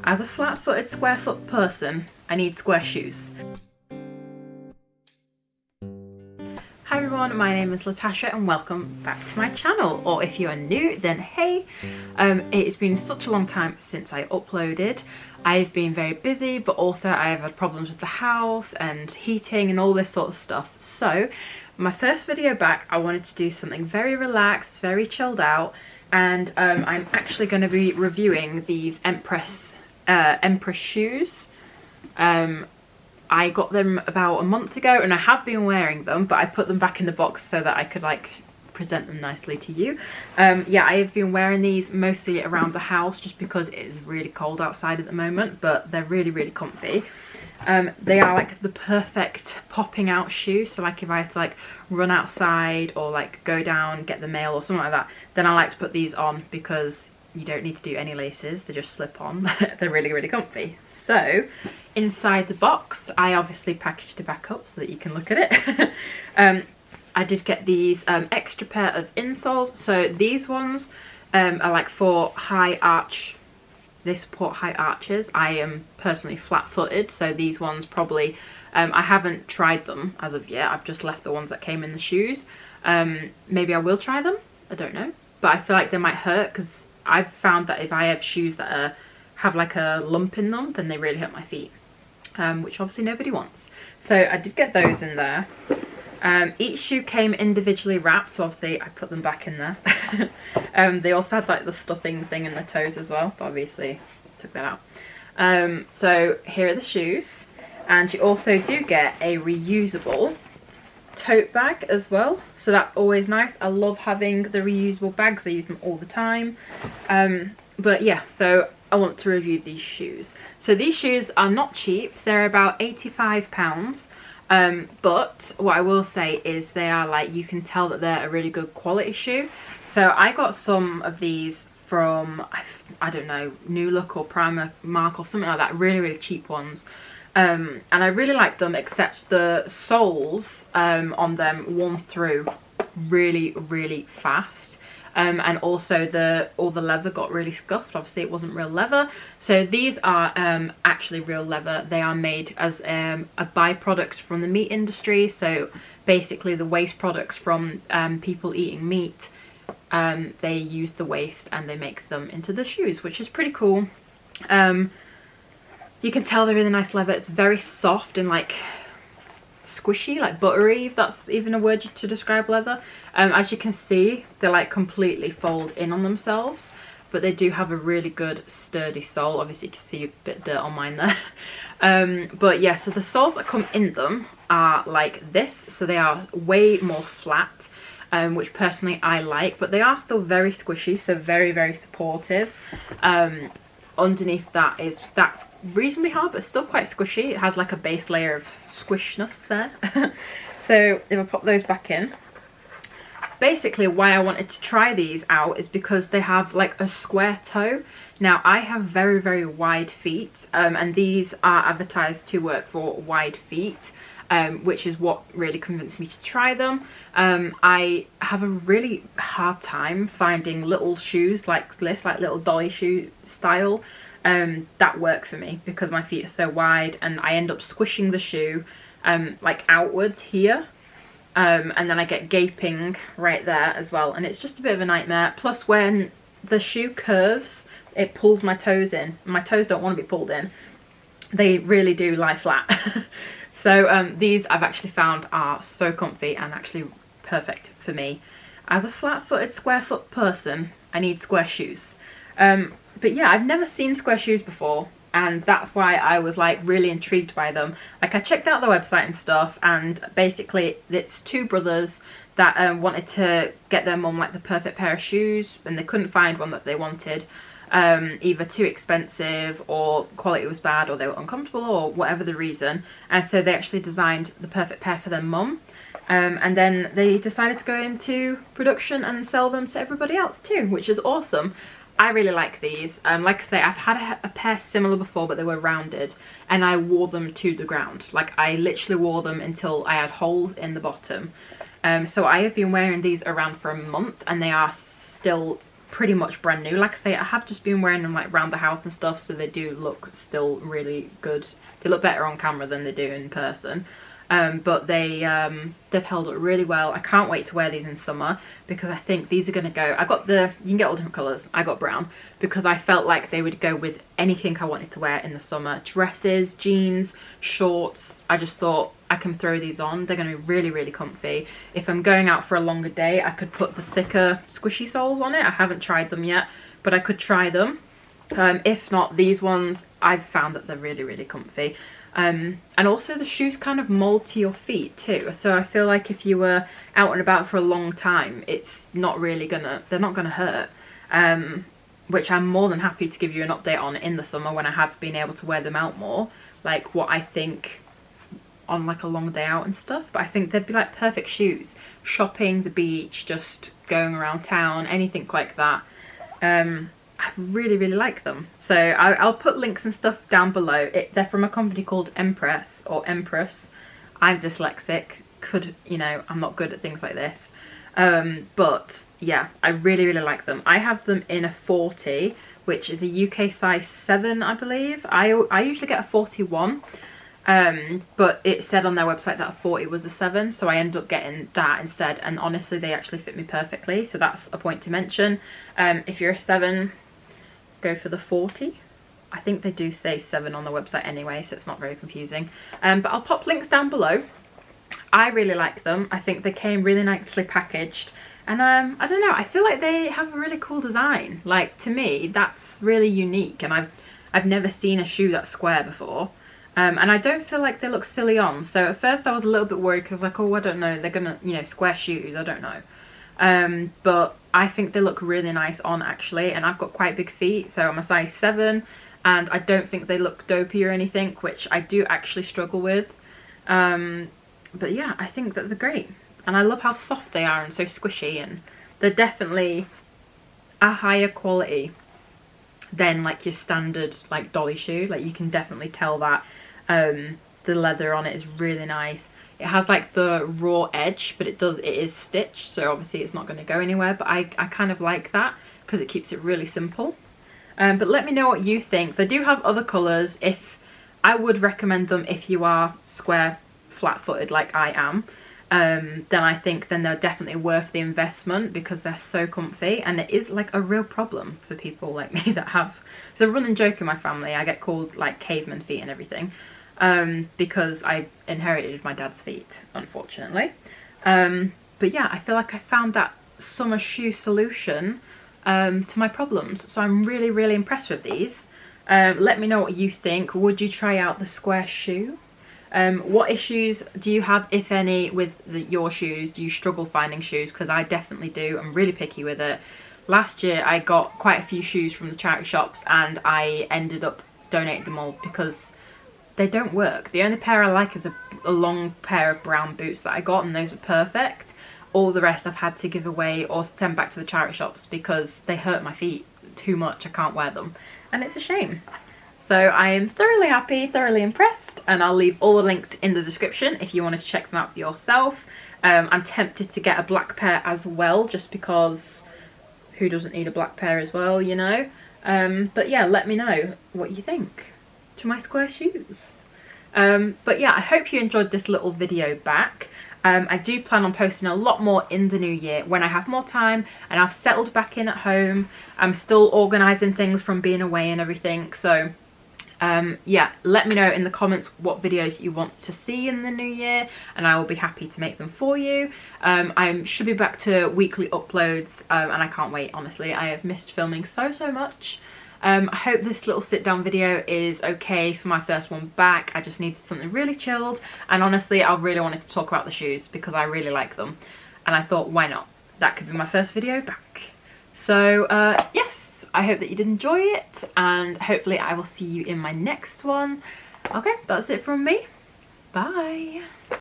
As a flat-footed, square-foot person, I need square shoes. Hi everyone, my name is Latasha and welcome back to my channel, or if you are new then hey. It's been such a long time since I uploaded. I've been very busy, but also I have had problems with the house and heating and all this sort of stuff. So my first video back, I wanted to do something very relaxed, very chilled out, and I'm actually going to be reviewing these Empress shoes. I got them about a month ago and I have been wearing them, but I put them back in the box so that I could like present them nicely to you. Yeah, I have been wearing these mostly around the house just because it is really cold outside at the moment, but they're really comfy. They are like the perfect popping out shoe, so like if I have to like run outside or like go down, get the mail or something like that, then I like to put these on because you don't need to do any laces, they just slip on. They're really comfy. So inside the box, I obviously packaged it back up so that you can look at it. I did get these extra pair of insoles. So these ones are like for high arch. They support high arches. I am personally flat-footed, so these ones probably, I haven't tried them as of yet. I've just left the ones that came in the shoes. Maybe I will try them, I don't know. But I feel like they might hurt because I've found that if I have shoes that have like a lump in them, then they really hurt my feet, which obviously nobody wants. So I did get those in there. Each shoe came individually wrapped, so obviously I put them back in there. They also had like the stuffing thing in the toes as well, but obviously took that out. So here are the shoes, and you also do get a reusable tote bag as well, so that's always nice. I love having the reusable bags, I use them all the time. But yeah, so I want to review these shoes. So these shoes are not cheap, they're about £85. But what I will say is they are like, you can tell that they're a really good quality shoe. So I got some of these from, I don't know, New Look or Primark or something like that, really cheap ones. And I really like them, except the soles on them worn through really fast. And also all the leather got really scuffed. Obviously it wasn't real leather, so these are actually real leather. They are made as a byproduct from the meat industry, so basically the waste products from people eating meat, they use the waste and they make them into the shoes, which is pretty cool. You can tell they're really nice leather. It's very soft and like squishy, like buttery, if that's even a word to describe leather. As you can see, they like completely fold in on themselves, but they do have a really good sturdy sole. Obviously you can see a bit of dirt on mine there. But yeah, so the soles that come in them are like this, so they are way more flat, which personally I like, but they are still very squishy, so very supportive. Underneath that's reasonably hard, but still quite squishy. It has like a base layer of squishness there. So if I pop those back in, basically why I wanted to try these out is because they have like a square toe. Now I have very wide feet, and these are advertised to work for wide feet, which is what really convinced me to try them. I have a really hard time finding little shoes like this, like little dolly shoe style, that work for me because my feet are so wide, and I end up squishing the shoe like outwards here, and then I get gaping right there as well, and it's just a bit of a nightmare. Plus when the shoe curves, it pulls my toes in. My toes don't want to be pulled in, they really do lie flat. So these I've actually found are so comfy and actually perfect for me. As a flat-footed, square-foot person, I need square shoes. But yeah, I've never seen square shoes before, and that's why I was like really intrigued by them. Like I checked out the website and stuff, and basically it's two brothers that wanted to get their mum like the perfect pair of shoes, and they couldn't find one that they wanted. Either too expensive or quality was bad or they were uncomfortable or whatever the reason, and so they actually designed the perfect pair for their mum, and then they decided to go into production and sell them to everybody else too, which is awesome. I really like these. Like I say, I've had a pair similar before, but they were rounded, and I wore them to the ground. Like I literally wore them until I had holes in the bottom. So I have been wearing these around for a month, and they are still pretty much brand new. Like I say, I have just been wearing them like around the house and stuff, so they do look still really good. They look better on camera than they do in person. But they've held up really well. I can't wait to wear these in summer because I think these are going to go. You can get all different colours. I got brown because I felt like they would go with anything I wanted to wear in the summer. Dresses, jeans, shorts. I just thought I can throw these on. They're going to be really, really comfy. If I'm going out for a longer day, I could put the thicker squishy soles on it. I haven't tried them yet, but I could try them. If not, these ones, I've found that they're really, really comfy. And also the shoes kind of mold to your feet too, so I feel like if you were out and about for a long time, it's not really they're not gonna hurt, which I'm more than happy to give you an update on in the summer when I have been able to wear them out more, like what I think on like a long day out and stuff. But I think they'd be like perfect shoes, shopping, the beach, just going around town, anything like that. I really, really like them. So I'll put links and stuff down below. They're from a company called Empress or Empress. I'm dyslexic. I'm not good at things like this. But yeah, I really, really like them. I have them in a 40, which is a UK size 7, I believe. I usually get a 41. But it said on their website that a 40 was a 7, so I ended up getting that instead. And honestly, they actually fit me perfectly. So that's a point to mention. If you're a 7... go for the 40. I think they do say 7 on the website anyway, so it's not very confusing. But I'll pop links down below. I really like them. I think they came really nicely packaged. And I don't know, I feel like they have a really cool design. Like, to me, that's really unique. And I've never seen a shoe that's square before. And I don't feel like they look silly on. So at first I was a little bit worried because I was like, oh, I don't know, they're gonna, square shoes, I don't know. But I think they look really nice on actually, and I've got quite big feet, so I'm a size 7, and I don't think they look dopey or anything, which I do actually struggle with. But yeah, I think that they're great, and I love how soft they are and so squishy, and they're definitely a higher quality than like your standard like dolly shoe. Like, you can definitely tell that the leather on it is really nice. It has like the raw edge, but it is stitched, so obviously it's not going to go anywhere. But I kind of like that because it keeps it really simple. But let me know what you think. They do have other colours. I would recommend them if you are square, flat-footed like I am. Then I think they're definitely worth the investment because they're so comfy, and it is like a real problem for people like me that have. It's a running joke in my family. I get called like caveman feet and everything. Because I inherited my dad's feet, unfortunately. But yeah, I feel like I found that summer shoe solution to my problems. So I'm really, really impressed with these. Let me know what you think. Would you try out the square shoe? What issues do you have, if any, with your shoes? Do you struggle finding shoes? Because I definitely do. I'm really picky with it. Last year I got quite a few shoes from the charity shops, and I ended up donating them all because they don't work. The only pair I like is a long pair of brown boots that I got, and those are perfect. All the rest I've had to give away or send back to the charity shops because they hurt my feet too much. I can't wear them, and it's a shame. So I am thoroughly happy, thoroughly impressed, and I'll leave all the links in the description if you want to check them out for yourself. I'm tempted to get a black pair as well, just because who doesn't need a black pair as well, But yeah, let me know what you think to my square shoes. But yeah, I hope you enjoyed this little video back. I do plan on posting a lot more in the new year when I have more time and I've settled back in at home. I'm still organising things from being away and everything, so yeah, let me know in the comments what videos you want to see in the new year, and I will be happy to make them for you. I should be back to weekly uploads, and I can't wait, honestly. I have missed filming so much. I hope this little sit down video is okay for my first one back. I just needed something really chilled, and honestly I really wanted to talk about the shoes because I really like them, and I thought, why not? That could be my first video back. So yes, I hope that you did enjoy it, and hopefully I will see you in my next one. Okay, that's it from me. Bye.